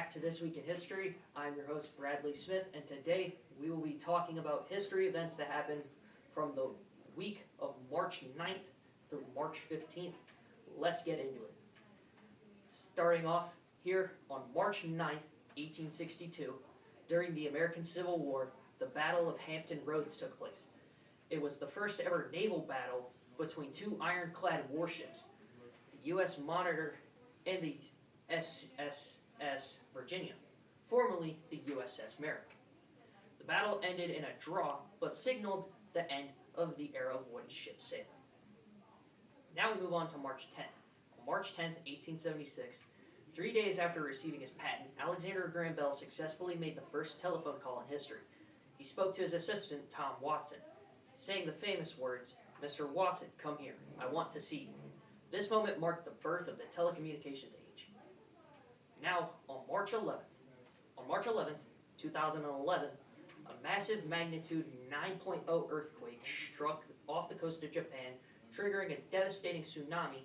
back to This Week in History. I'm your host, Bradley Smith, and today we will be talking about history events that happened from the week of March 9th through March 15th. Let's get into it. Starting off here on March 9th, 1862, during the American Civil War, the Battle of Hampton Roads took place. It was the first ever naval battle between two ironclad warships, the U.S. Monitor and the SSS Virginia, formerly the USS Merrick. The battle ended in a draw, but signaled the end of the era of wooden ship sailing. Now we move on to March 10th. On March 10th, 1876, 3 days after receiving his patent, Alexander Graham Bell successfully made the first telephone call in history. He spoke to his assistant, Tom Watson, saying the famous words, "Mr. Watson, come here. I want to see you." This moment marked the birth of the telecommunications age. Now, on March 11th, 2011, a massive magnitude 9.0 earthquake struck off the coast of Japan, triggering a devastating tsunami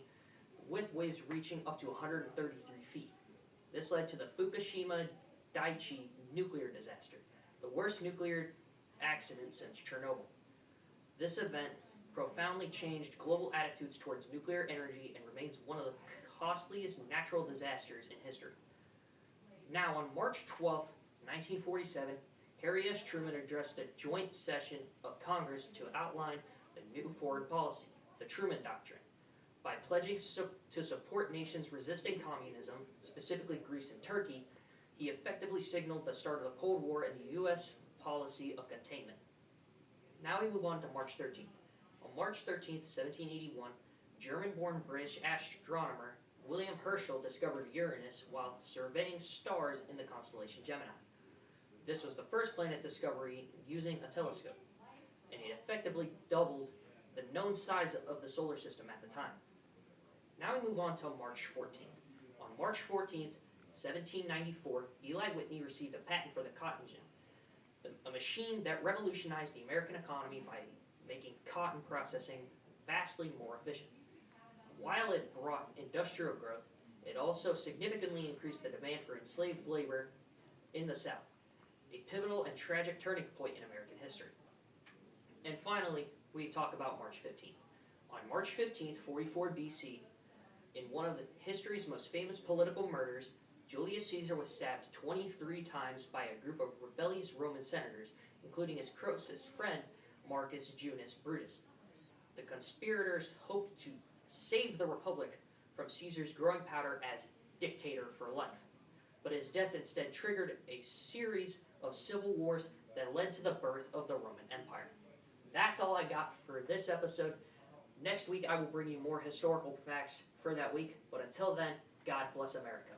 with waves reaching up to 133 feet. This led to the Fukushima Daiichi nuclear disaster, the worst nuclear accident since Chernobyl. This event profoundly changed global attitudes towards nuclear energy and remains one of the costliest natural disasters in history. Now, on March 12, 1947, Harry S. Truman addressed a joint session of Congress to outline the new foreign policy, the Truman Doctrine. By pledging to support nations resisting communism, specifically Greece and Turkey, he effectively signaled the start of the Cold War and the U.S. policy of containment. Now we move on to March 13th. On March 13th, 1781, German-born British astronomer William Herschel discovered Uranus while surveying stars in the constellation Gemini. This was the first planet discovery using a telescope, and it effectively doubled the known size of the solar system at the time. Now we move on to March 14th. On March 14th, 1794, Eli Whitney received a patent for the cotton gin, a machine that revolutionized the American economy by making cotton processing vastly more efficient. While it brought industrial growth, it also significantly increased the demand for enslaved labor in the South, a pivotal and tragic turning point in American history. And finally, we talk about March 15th. On March 15th, 44 BC, in one of history's most famous political murders, Julius Caesar was stabbed 23 times by a group of rebellious Roman senators, including his closest friend, Marcus Junius Brutus. The conspirators hoped to save the Republic from Caesar's growing power as dictator for life, but his death instead triggered a series of civil wars that led to the birth of the Roman Empire. That's all I got for this episode. Next week I will bring you more historical facts for that week, but until then, God bless America.